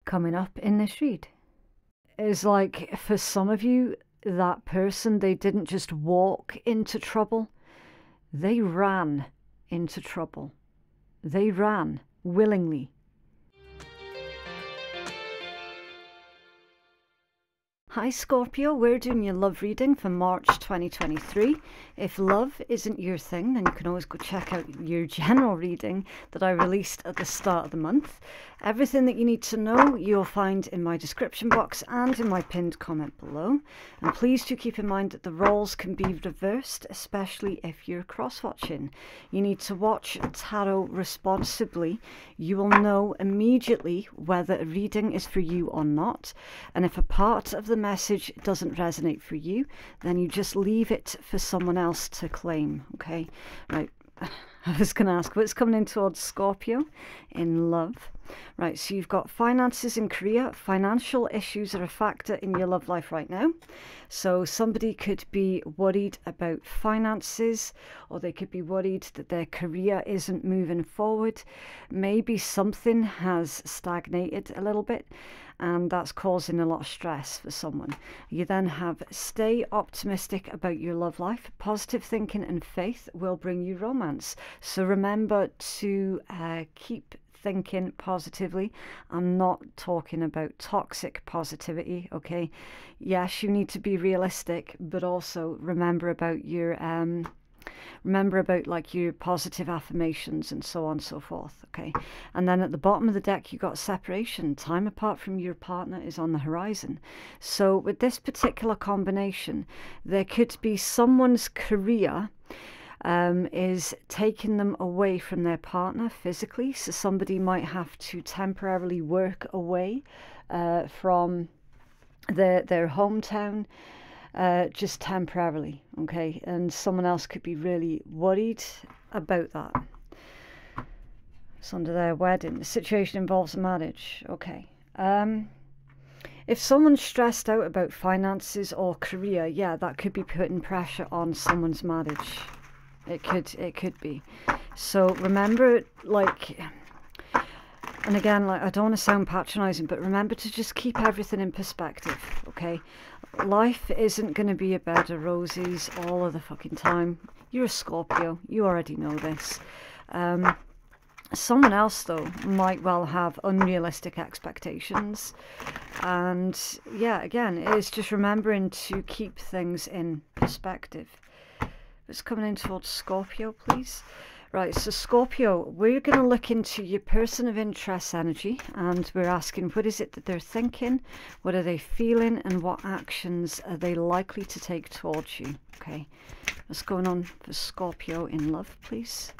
coming up in this read is like, for some of you, that person, they didn't just walk into trouble, they ran into trouble. They ran willingly. Hi Scorpio, we're doing your love reading for March 2023. If love isn't your thing, then you can always go check out your general reading that I released at the start of the month. Everything that you need to know you'll find in my description box and in my pinned comment below. And please do keep in mind that the roles can be reversed, especially if you're cross-watching. You need to watch tarot responsibly. You will know immediately whether a reading is for you or not. And if a part of the message doesn't resonate for you, then you just leave it for someone else to claim. Okay, right. I was going to ask what's coming in towards Scorpio in love. Right, so you've got finances and career. Financial issues are a factor in your love life right now. So somebody could be worried about finances, or they could be worried that their career isn't moving forward. Maybe something has stagnated a little bit, and that's causing a lot of stress for someone. You then have stay optimistic about your love life. Positive thinking and faith will bring you romance. So remember to keep thinking positively. I'm not talking about toxic positivity, okay? Yes, you need to be realistic, but also remember about your like your positive affirmations and so on and so forth, okay? And then at the bottom of the deck, you got separation. Time apart from your partner is on the horizon. So with this particular combination, there could be someone's career is taking them away from their partner physically. So somebody might have to temporarily work away from their hometown, just temporarily, okay? And someone else could be really worried about that. It's under their wedding. The situation involves a marriage, okay. If someone's stressed out about finances or career, yeah, that could be putting pressure on someone's marriage. It could be. So remember, like, and again, like, I don't want to sound patronizing, but remember to just keep everything in perspective, okay? Life isn't going to be a bed of roses all of the fucking time. You're a Scorpio. You already know this. Someone else, though, might well have unrealistic expectations. And, yeah, again, it's just remembering to keep things in perspective. It's coming in towards Scorpio, please. Right, so Scorpio, we're going to look into your person of interest energy, and we're asking what is it that they're thinking, what are they feeling, and what actions are they likely to take towards you. Okay, what's going on for Scorpio in love, please?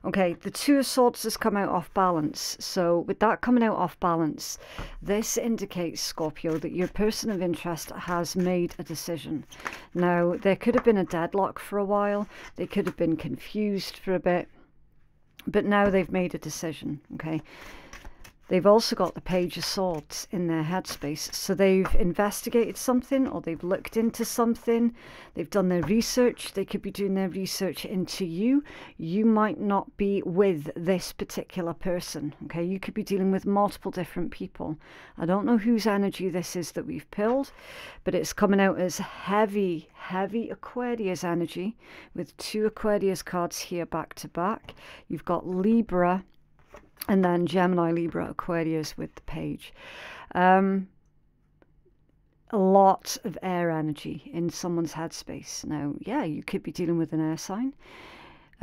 Okay, the Two of Swords has come out off balance. So with that coming out off balance, this indicates, Scorpio, that your person of interest has made a decision. Now, there could have been a deadlock for a while. They could have been confused for a bit. But now they've made a decision, okay? They've also got the Page of Swords in their headspace. So they've investigated something, or they've looked into something. They've done their research. They could be doing their research into you. You might not be with this particular person, okay? You could be dealing with multiple different people. I don't know whose energy this is that we've pulled, but it's coming out as heavy, heavy Aquarius energy with two Aquarius cards here back to back. You've got Libra, and then Gemini, Libra, Aquarius with the Page. A lot of air energy in someone's headspace. Now, yeah, you could be dealing with an air sign.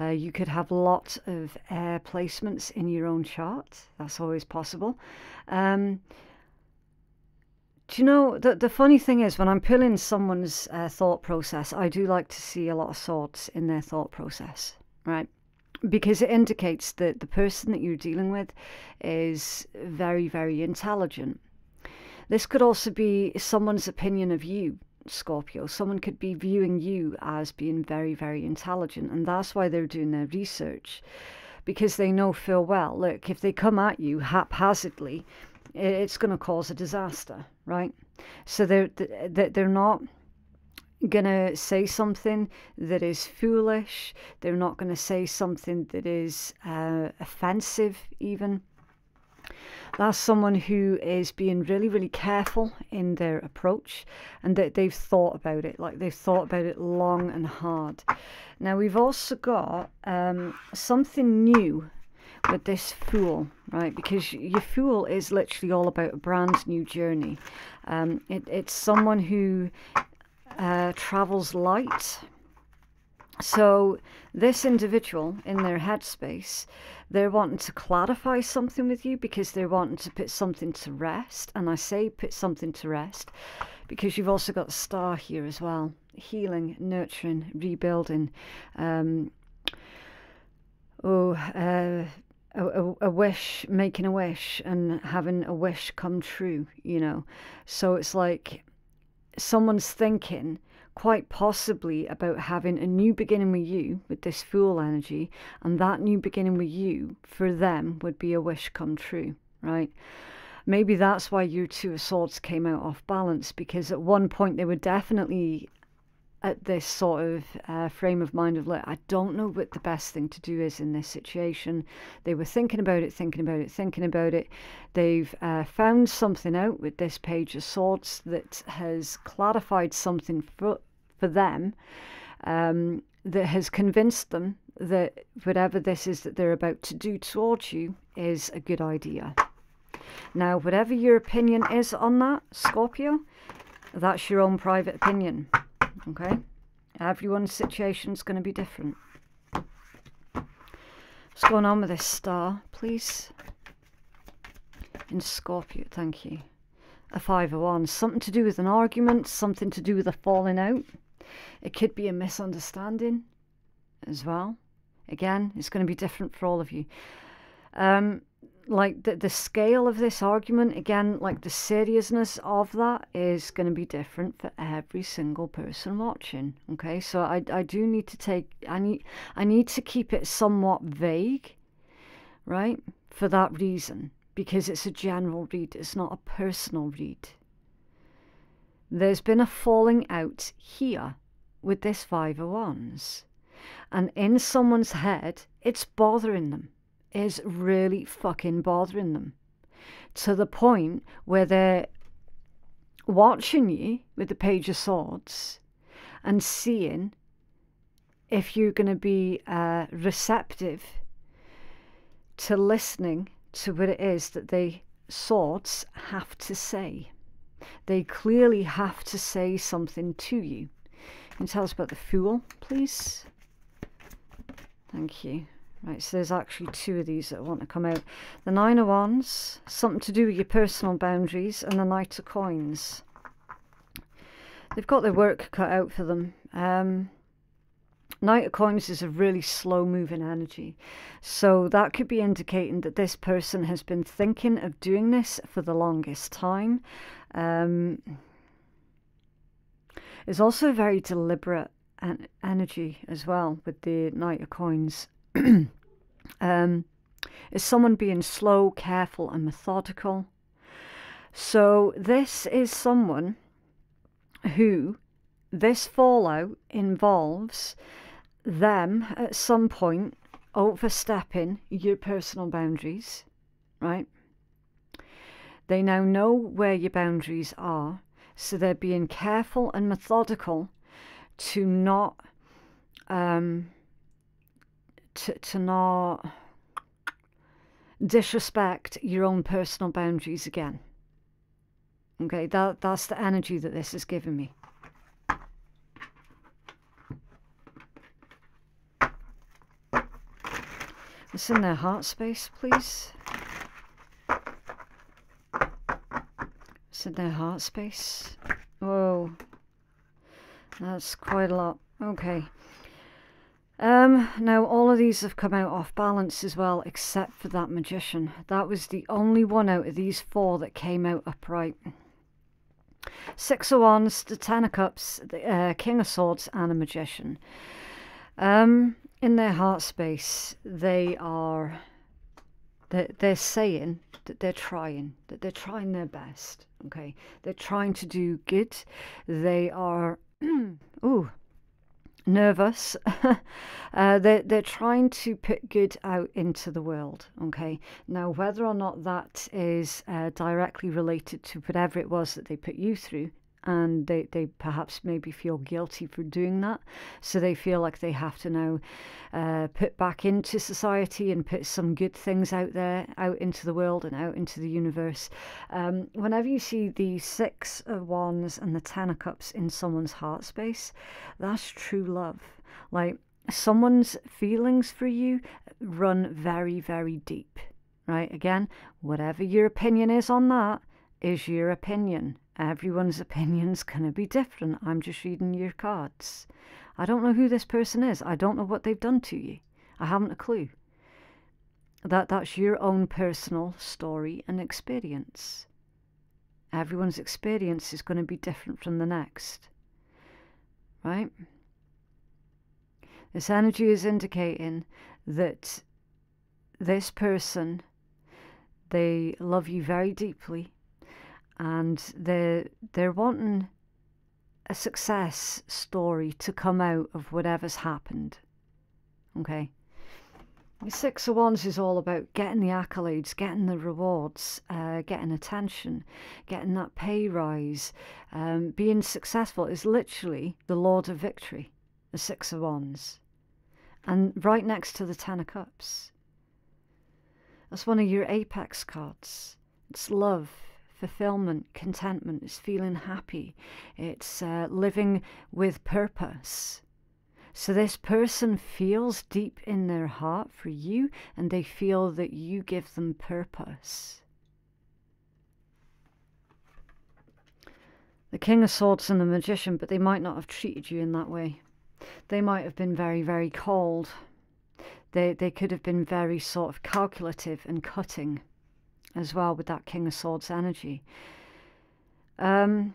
You could have lots of air placements in your own chart. That's always possible. Do you know, the funny thing is, when I'm pulling someone's thought process, I do like to see a lot of swords in their thought process, right? Because it indicates that the person that you're dealing with is very, very intelligent. This could also be someone's opinion of you, Scorpio. Someone could be viewing you as being very, very intelligent, and that's why they're doing their research, because they know full well, look, if they come at you haphazardly, it's going to cause a disaster, right? So they're not going to say something that is foolish. They're not going to say something that is offensive even. That's someone who is being really, really careful in their approach, and that they've thought about it, like they've thought about it long and hard. Now, we've also got something new with this Fool, right? Because your Fool is literally all about a brand new journey. It's someone who travels light. So this individual in their headspace, they're wanting to clarify something with you because they're wanting to put something to rest. And I say put something to rest because you've also got the Star here as well. Healing, nurturing, rebuilding. A wish, making a wish and having a wish come true, you know. So it's like someone's thinking quite possibly about having a new beginning with you, with this Fool energy, and that new beginning with you for them would be a wish come true, right? Maybe that's why your Two of Swords came out off balance, because at one point they were definitely at this sort of frame of mind of, like, I don't know what the best thing to do is in this situation. They were thinking about it, thinking about it, thinking about it. They've found something out with this Page of Swords that has clarified something for them, that has convinced them that whatever this is that they're about to do towards you is a good idea. Now, whatever your opinion is on that, Scorpio, that's your own private opinion. Okay, everyone's situation is going to be different. What's going on with this Star, please? In Scorpio, thank you. A Five of Wands, something to do with an argument, something to do with a falling out. It could be a misunderstanding as well. Again, it's going to be different for all of you. Like the scale of this argument, again, like the seriousness of that is going to be different for every single person watching. Okay, so I do need to take, I need to keep it somewhat vague, right? For that reason, because it's a general read, it's not a personal read. There's been a falling out here with this Five of Wands, and in someone's head, it's bothering them. Is really fucking bothering them to the point where they're watching you with the Page of Swords and seeing if you're going to be receptive to listening to what it is that they Swords have to say. They clearly have to say something to you. Can you tell us about the Fool, please? Thank you. Right, so there's actually two of these that want to come out. The Nine of Wands, something to do with your personal boundaries, and the Knight of Coins. They've got their work cut out for them. Knight of Coins is a really slow-moving energy. So that could be indicating that this person has been thinking of doing this for the longest time. It's also a very deliberate energy as well with the Knight of Coins. Is someone being slow, careful and methodical. So this is someone who this fallout involves them at some point overstepping your personal boundaries, right? They now know where your boundaries are, so they're being careful and methodical to not to not disrespect your own personal boundaries again. Okay, that's the energy that this is giving me. What's in their heart space, please? What's in their heart space? Whoa, that's quite a lot. Okay. Now all of these have come out off balance as well, except for that Magician. That was the only one out of these four that came out upright. Six of Wands, the Ten of Cups, the King of Swords, and a Magician. In their heart space, they're saying that they're trying their best. Okay, they're trying to do good. They are ooh. nervous. They're trying to put good out into the world. Okay, now whether or not that is directly related to whatever it was that they put you through, and they perhaps maybe feel guilty for doing that, so they feel like they have to now put back into society and put some good things out there, out into the world and out into the universe. Whenever you see the 6 of Wands and the 10 of Cups in someone's heart space, that's true love. Like, someone's feelings for you run very, very deep, right? Again, whatever your opinion is on that is your opinion. Everyone's opinion's going to be different. I'm just reading your cards. I don't know who this person is. I don't know what they've done to you. I haven't a clue. That's your own personal story and experience. Everyone's experience is going to be different from the next. Right? This energy is indicating that this person, they love you very deeply, and they're wanting a success story to come out of whatever's happened. Okay? The 6 of Wands is all about getting the accolades, getting the rewards, getting attention, getting that pay rise. Being successful is literally the Lord of Victory, the 6 of Wands. And right next to the 10 of Cups. That's one of your apex cards. It's love, fulfillment, contentment. It's feeling happy. It's living with purpose. So this person feels deep in their heart for you, and they feel that you give them purpose. The King of Swords and the Magician, but they might not have treated you in that way. They might have been very, very cold. They could have been very sort of calculative and cutting as well with that King of Swords energy. King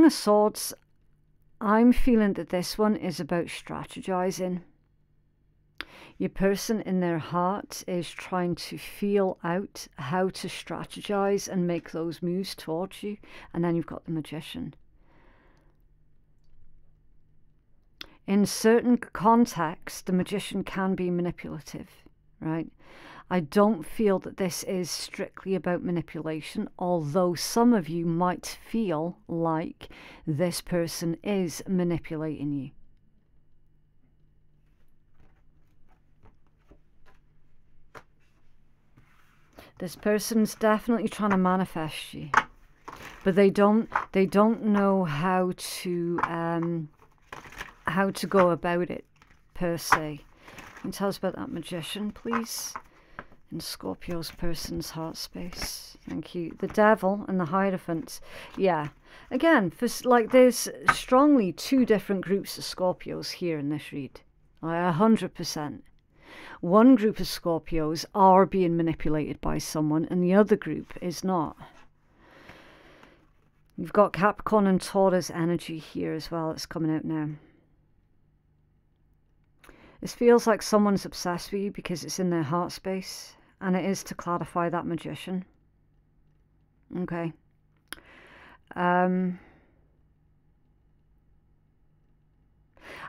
of Swords, I'm feeling that this one is about strategizing. Your person in their heart is trying to feel out how to strategize and make those moves towards you. And then you've got the Magician. In certain contexts, the Magician can be manipulative, right? I don't feel that this is strictly about manipulation, although some of you might feel like this person is manipulating you. This person's definitely trying to manifest you, but they don't know how to go about it per se. Can you tell us about that Magician, please? In Scorpio's person's heart space. Thank you. The Devil and the Hierophant. Yeah. Again, like there's strongly 2 different groups of Scorpios here in this read. Like 100%. One group of Scorpios are being manipulated by someone, and the other group is not. You've got Capricorn and Taurus energy here as well. It's coming out now. This feels like someone's obsessed with you because it's in their heart space, and it is to clarify that Magician. Okay.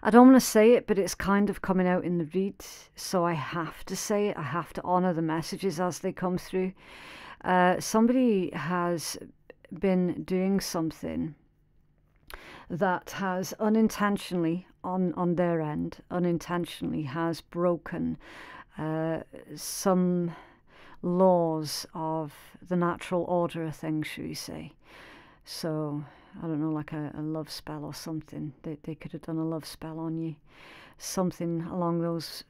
I don't want to say it, but it's kind of coming out in the read, so I have to say it. I have to honour the messages as they come through. Somebody has been doing something that has unintentionally, on their end, unintentionally has broken some laws of the natural order of things, should we say. So, I don't know, like a love spell or something. They could have done a love spell on you. Something along those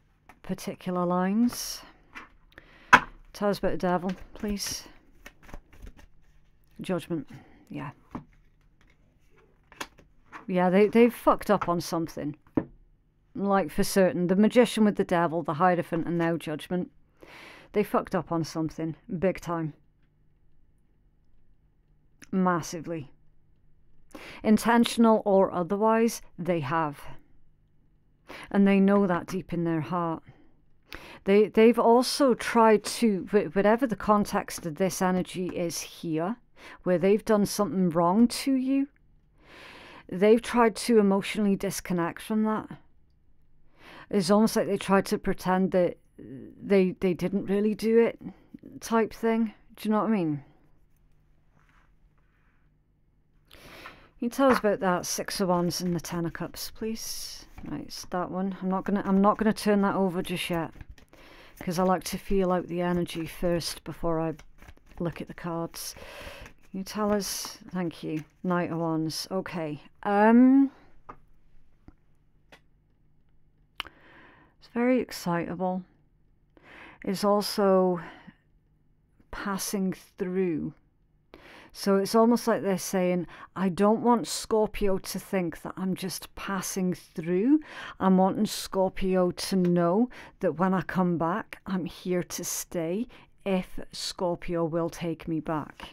particular lines. Tell us about the Devil, please. Judgment. Yeah. Yeah, they've fucked up on something. Like, for certain. The Magician with the Devil, the Hierophant, and now Judgment. They fucked up on something. Big time. Massively. Intentional or otherwise, they have. And they know that deep in their heart. They've also tried to, whatever the context of this energy is here, where they've done something wrong to you, they've tried to emotionally disconnect from that. It's almost like they tried to pretend that they didn't really do it, type thing. Do you know what I mean? Can you tell us about that Six of Wands and the Ten of Cups, please? Right, it's that one. I'm not gonna turn that over just yet, because I like to feel out the energy first before I look at the cards. Can you tell us? Thank you. Knight of Wands. Okay. It's very excitable. It's also passing through. So it's almost like they're saying, I don't want Scorpio to think that I'm just passing through. I'm wanting Scorpio to know that when I come back, I'm here to stay if Scorpio will take me back.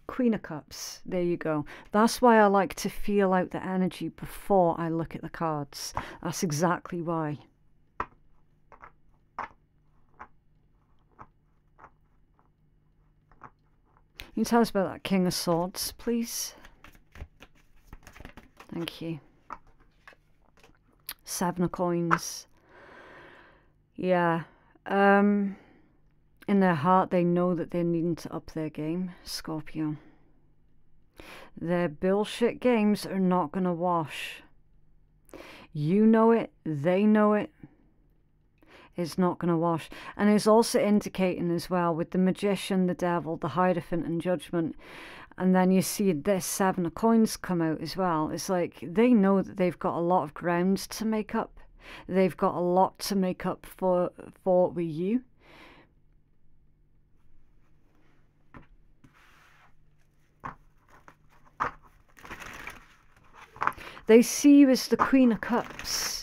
Queen of Cups. There you go. That's why I like to feel out the energy before I look at the cards. That's exactly why. Can you tell us about that King of Swords, please? Thank you. Seven of Coins. Yeah. In their heart, they know that they're needing to up their game, Scorpio. Their bullshit games are not going to wash. You know it. They know it. Is not going to wash. And it's also indicating as well with the Magician, the Devil, the Hierophant and Judgment, and then you see this Seven of Coins come out as well. It's like they know that they've got a lot of ground to make up. They've got a lot to make up for with you. They see you as the Queen of Cups.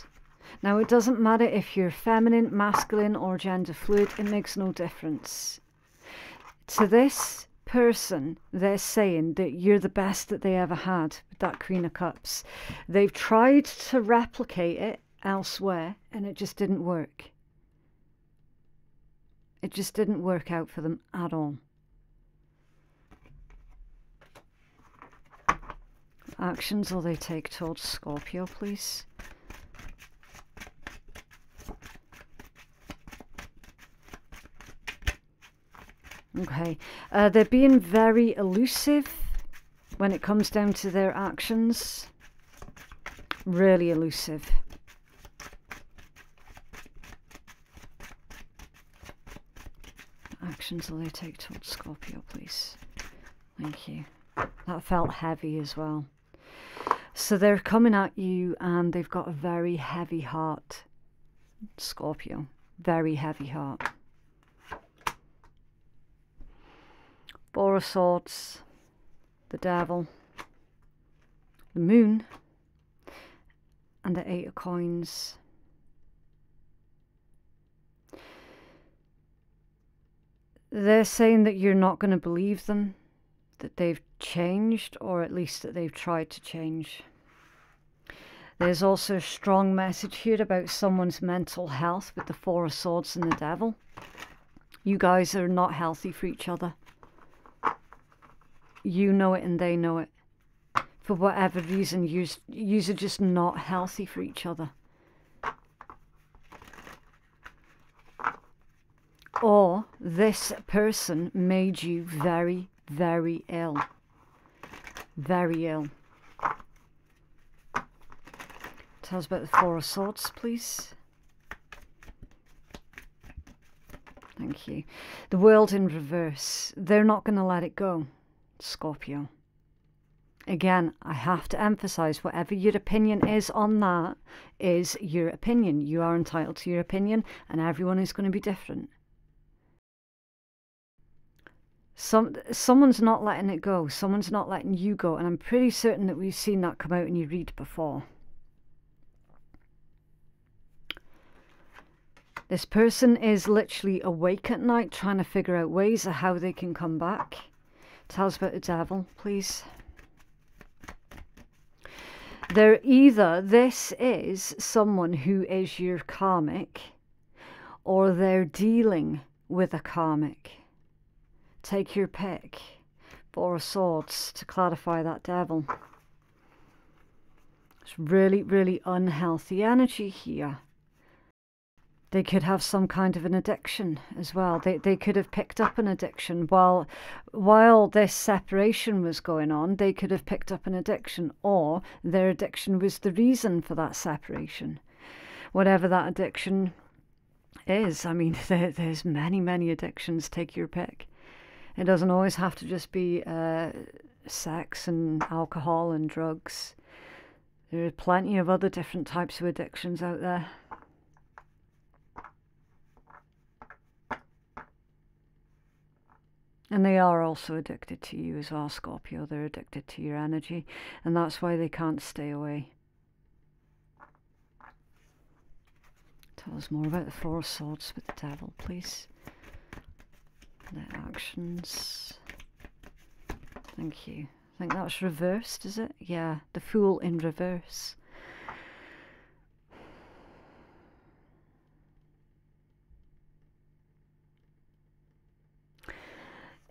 Now, it doesn't matter if you're feminine, masculine, or gender fluid. It makes no difference. To this person, they're saying that you're the best that they ever had with that Queen of Cups. They've tried to replicate it elsewhere, and it just didn't work. It just didn't work out for them at all. Actions will they take towards Scorpio, please? Okay, they're being very elusive when it comes down to their actions. Really elusive. Actions will they take towards Scorpio, please? Thank you. That felt heavy as well. So they're coming at you and they've got a very heavy heart. Scorpio. Very heavy heart. Four of Swords, the Devil, the Moon, and the Eight of Coins. They're saying that you're not going to believe them, that they've changed, or at least that they've tried to change. There's also a strong message here about someone's mental health with the Four of Swords and the Devil. You guys are not healthy for each other. You know it and they know it. For whatever reason, yous are just not healthy for each other. Or this person made you very, very ill. Very ill. Tell us about the Four of Swords, please. Thank you. The World in reverse. They're not going to let it go. Scorpio. Again, I have to emphasize, whatever your opinion is on that is your opinion. You are entitled to your opinion, and everyone is going to be different. Someone's not letting it go. Someone's not letting you go, and I'm pretty certain that we've seen that come out in your read before. This person is literally awake at night trying to figure out ways of how they can come back. Tell us about the Devil, please. They're either, this is someone who is your karmic, or they're dealing with a karmic. Take your pick. Four of Swords to clarify that Devil. It's really, really unhealthy energy here. They could have some kind of an addiction as well. They could have picked up an addiction while this separation was going on. They could have picked up an addiction, or their addiction was the reason for that separation. Whatever that addiction is. I mean, there's many addictions. Take your pick. It doesn't always have to just be sex and alcohol and drugs. There are plenty of other different types of addictions out there. And they are also addicted to you as well, Scorpio. They're addicted to your energy, and that's why they can't stay away. Tell us more about the Four of Swords with the Devil, please. Their actions. Thank you. I think that's reversed, is it? Yeah, the Fool in reverse.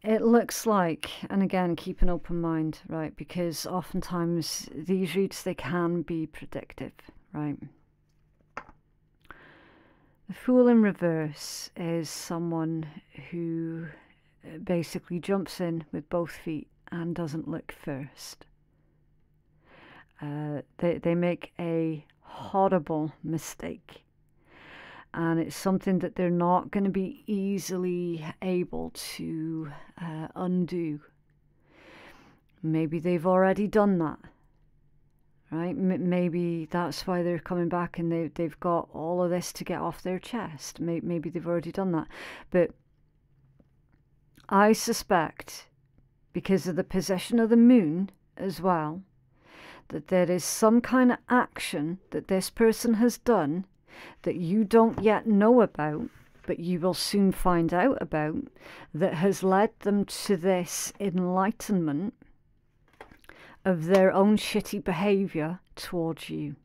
It looks like, and again, keep an open mind, right? Because oftentimes these reads, they can be predictive, right? The Fool in reverse is someone who basically jumps in with both feet and doesn't look first. They make a horrible mistake. And it's something that they're not going to be easily able to undo. Maybe they've already done that, right? Maybe that's why they're coming back and they've got all of this to get off their chest. Maybe they've already done that. But I suspect, because of the position of the moon as well, that there is some kind of action that this person has done that you don't yet know about, but you will soon find out about, that has led them to this enlightenment of their own shitty behavior towards you.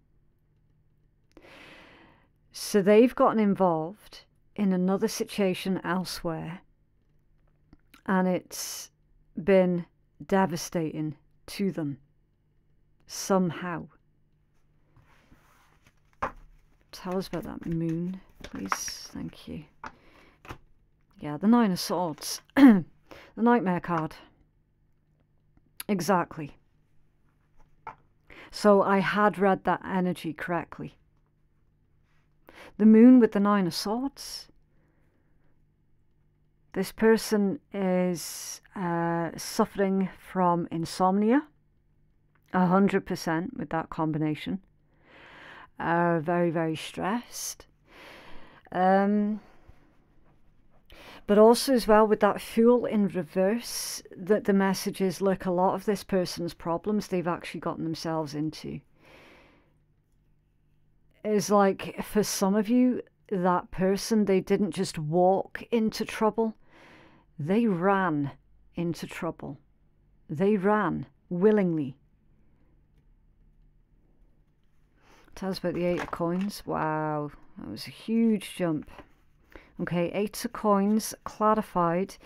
So they've gotten involved in another situation elsewhere, and it's been devastating to them somehow. Tell us about that moon, please. Thank you. Yeah, the Nine of Swords. The Nightmare card. Exactly. So I had read that energy correctly. The moon with the Nine of Swords. This person is suffering from insomnia. 100% with that combination. Very stressed. But also as well with that Fool in reverse, that the message is, look, a lot of this person's problems they've actually gotten themselves into. Is like, for some of you, that person, they didn't just walk into trouble, they ran into trouble. They ran willingly. Tell us about the Eight of Coins. Wow, that was a huge jump. Okay, Eight of Coins clarified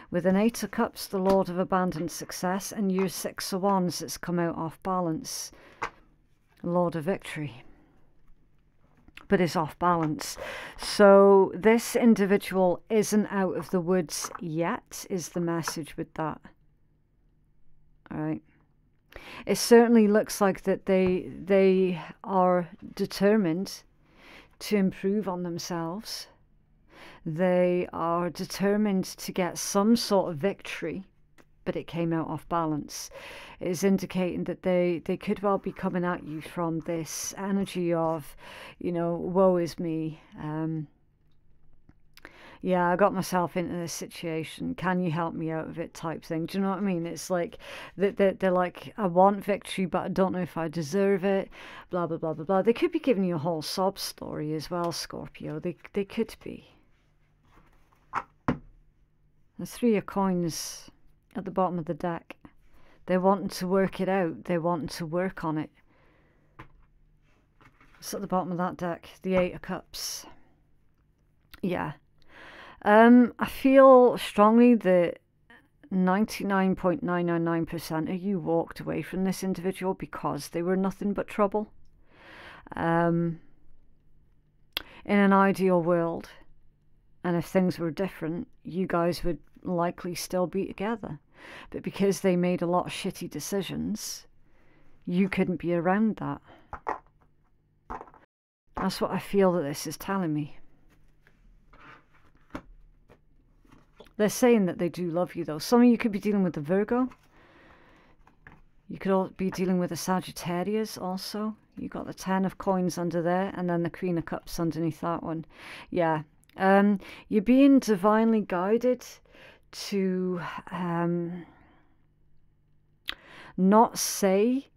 with an Eight of Cups, the Lord of Abandoned Success, and your Six of Wands that's come out off balance, Lord of Victory. But it's off balance. So this individual isn't out of the woods yet, is the message with that. All right. It certainly looks like that they are determined to improve on themselves. They are determined to get some sort of victory, but it came out off balance. It is indicating that they could well be coming at you from this energy of, you know, woe is me. Yeah, I got myself into this situation. Can you help me out of it type thing? Do you know what I mean? It's like, they're like, I want victory, but I don't know if I deserve it. Blah, blah, blah, blah, blah. They could be giving you a whole sob story as well, Scorpio. They could be. The Three of Coins at the bottom of the deck. They're wanting to work it out. They're wanting to work on it. It's at the bottom of that deck. The Eight of Cups. Yeah. I feel strongly that 99.999% of you walked away from this individual because they were nothing but trouble. in an ideal world, and if things were different, you guys would likely still be together. But because they made a lot of shitty decisions, you couldn't be around that. That's what I feel that this is telling me. They're saying that they do love you, though. Some of you could be dealing with the Virgo. You could all be dealing with a Sagittarius also. You got the 10 of coins under there, and then the Queen of Cups underneath that one. Yeah. You're being divinely guided to not say...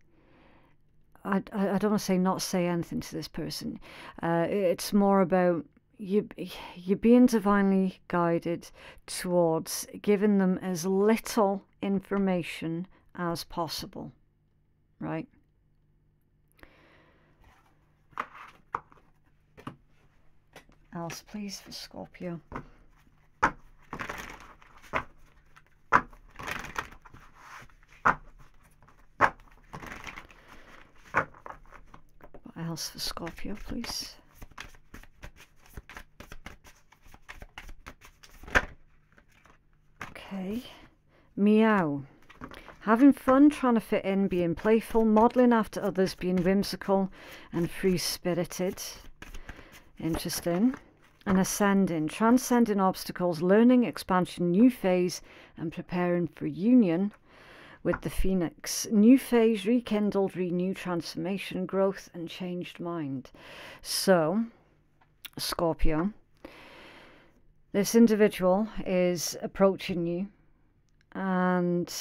I don't want to say not say anything to this person. It's more about you're being divinely guided towards giving them as little information as possible, right? Else, please, for Scorpio. What else for Scorpio, please? Okay. Meow. Having fun, trying to fit in, being playful, modelling after others, being whimsical and free-spirited. Interesting. And ascending, transcending obstacles, learning, expansion, new phase, and preparing for union with the Phoenix. New phase, rekindled, renewed, transformation, growth, and changed mind. So, Scorpio, this individual is approaching you, and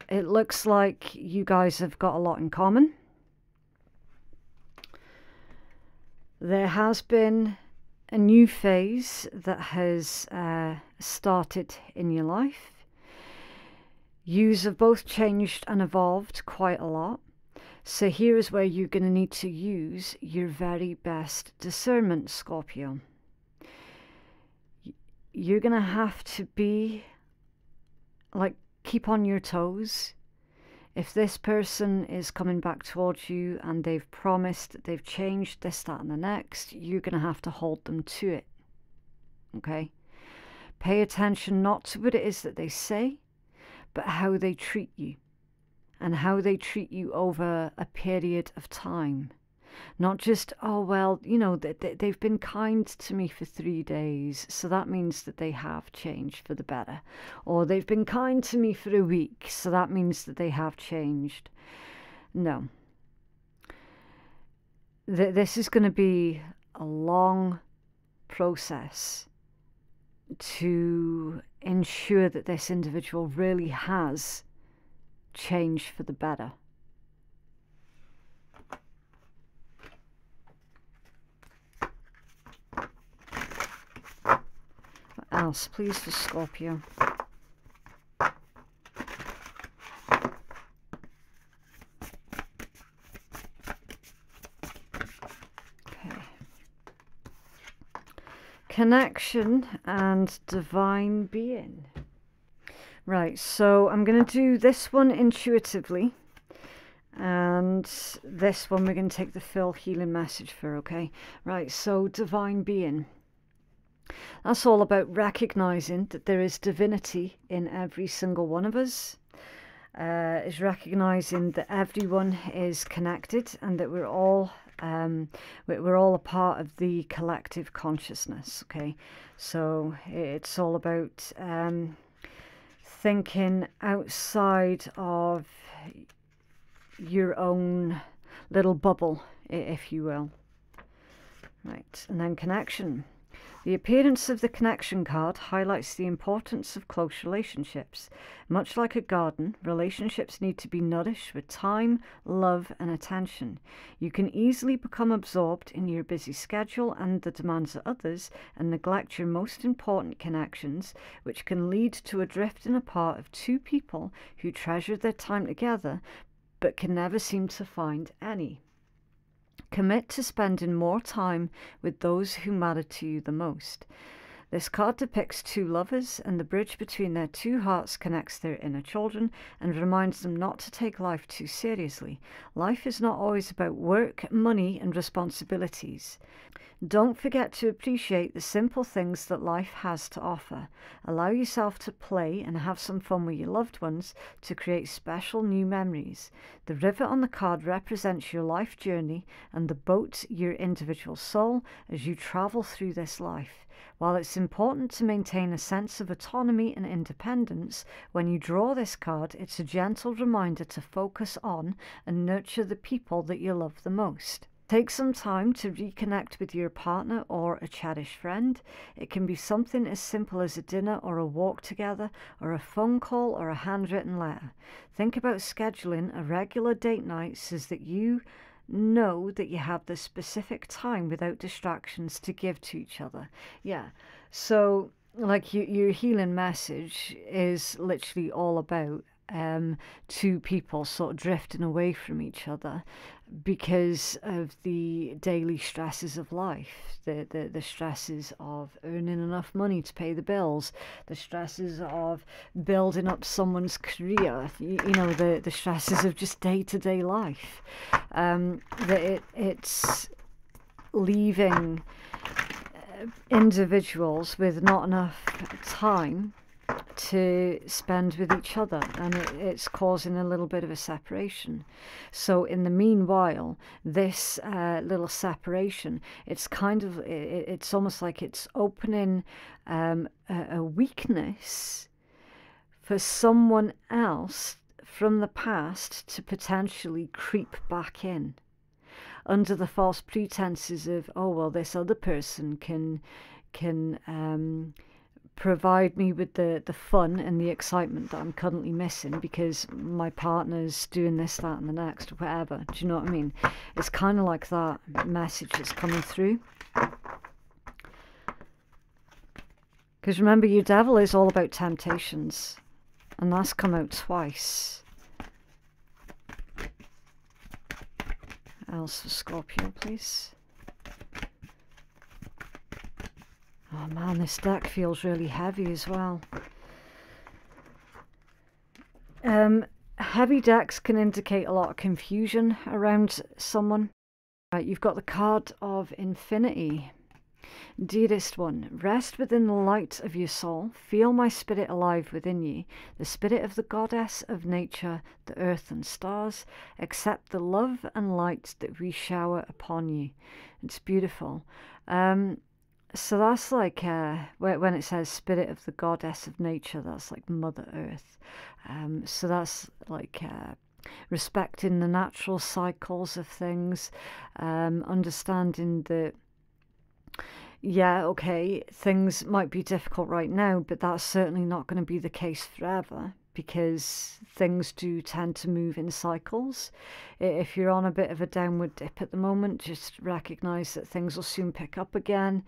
it looks like you guys have got a lot in common. There has been a new phase that has started in your life. Yous have both changed and evolved quite a lot. So here is where you're going to need to use your very best discernment, Scorpio. You're going to have to be, like, keep on your toes. If this person is coming back towards you and they've promised that they've changed this, that, and the next, you're going to have to hold them to it. Okay? Pay attention not to what it is that they say, but how they treat you. And how they treat you over a period of time. Not just, oh, well, you know, they've been kind to me for 3 days, so that means that they have changed for the better. Or they've been kind to me for a week, so that means that they have changed. No. This is going to be a long process to ensure that this individual really has changed for the better. Else, please, for Scorpio. Okay. Connection and divine being. Right, so I'm going to do this one intuitively, and this one we're going to take the full healing message for, okay? Right, so divine being. That's all about recognizing that there is divinity in every single one of us. Is recognizing that everyone is connected and that we're all a part of the collective consciousness. Okay, so it's all about thinking outside of your own little bubble, if you will. Right, and then connection. The appearance of the connection card highlights the importance of close relationships. Much like a garden, relationships need to be nourished with time, love, and attention. You can easily become absorbed in your busy schedule and the demands of others and neglect your most important connections, which can lead to a drifting apart of two people who treasure their time together but can never seem to find any. Commit to spending more time with those who matter to you the most. This card depicts two lovers, and the bridge between their two hearts connects their inner children and reminds them not to take life too seriously. Life is not always about work, money, and responsibilities. Don't forget to appreciate the simple things that life has to offer. Allow yourself to play and have some fun with your loved ones to create special new memories. The river on the card represents your life journey, and the boat your individual soul as you travel through this life. While it's important to maintain a sense of autonomy and independence, when you draw this card, it's a gentle reminder to focus on and nurture the people that you love the most. Take some time to reconnect with your partner or a cherished friend. It can be something as simple as a dinner or a walk together, or a phone call or a handwritten letter. Think about scheduling a regular date night so that you know that you have the specific time without distractions to give to each other. Yeah, so like your healing message is literally all about two people sort of drifting away from each other because of the daily stresses of life, the stresses of earning enough money to pay the bills, the stresses of building up someone's career, you know, the stresses of just day-to-day life. It's leaving individuals with not enough time to spend with each other, and it's causing a little bit of a separation. So in the meanwhile, this little separation, it's kind of, it's almost like it's opening a weakness for someone else from the past to potentially creep back in under the false pretenses of, oh well, this other person can provide me with the fun and the excitement that I'm currently missing because my partner's doing this, that and the next, or whatever. Do you know what I mean? It's kind of like that message that's coming through. Because remember, your devil is all about temptations, and that's come out twice. Else for Scorpio, please. Oh man, this deck feels really heavy as well. Heavy decks can indicate a lot of confusion around someone. Right, you've got the card of Infinity. Dearest one, rest within the light of your soul. Feel my spirit alive within you, the spirit of the goddess of nature, the earth and stars. Accept the love and light that we shower upon you. It's beautiful. So that's like when it says spirit of the goddess of nature, that's like Mother Earth. So that's like respecting the natural cycles of things, understanding that, yeah, okay, things might be difficult right now, but that's certainly not going to be the case forever, because things do tend to move in cycles. If you're on a bit of a downward dip at the moment, just recognize that things will soon pick up again.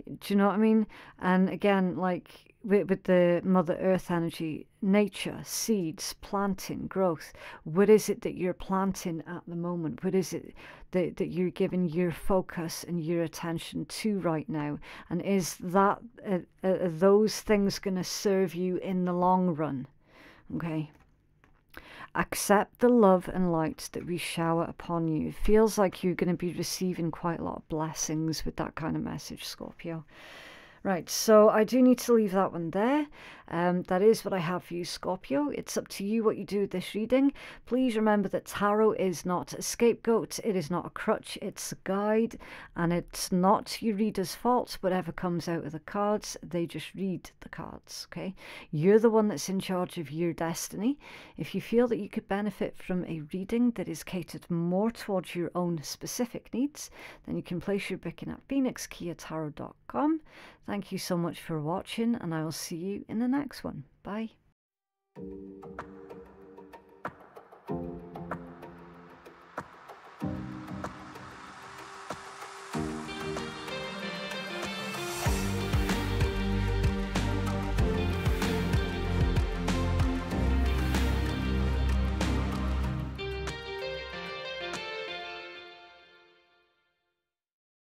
Do you know what I mean? And again, like with the Mother Earth energy, nature, seeds, planting, growth. What is it that you're planting at the moment? What is it that you're giving your focus and your attention to right now? And is that are those things going to serve you in the long run? Okay. Accept the love and light that we shower upon you. It feels like you're going to be receiving quite a lot of blessings with that kind of message, Scorpio. Right, so I do need to leave that one there. That is what I have for you, Scorpio. It's up to you what you do with this reading. Please remember that tarot is not a scapegoat. It is not a crutch. It's a guide, and it's not your reader's fault. Whatever comes out of the cards, they just read the cards, okay? You're the one that's in charge of your destiny. If you feel that you could benefit from a reading that is catered more towards your own specific needs, then you can place your booking at phoenixkeiatarot.com. Thank you so much for watching, and I will see you in the next one. Bye.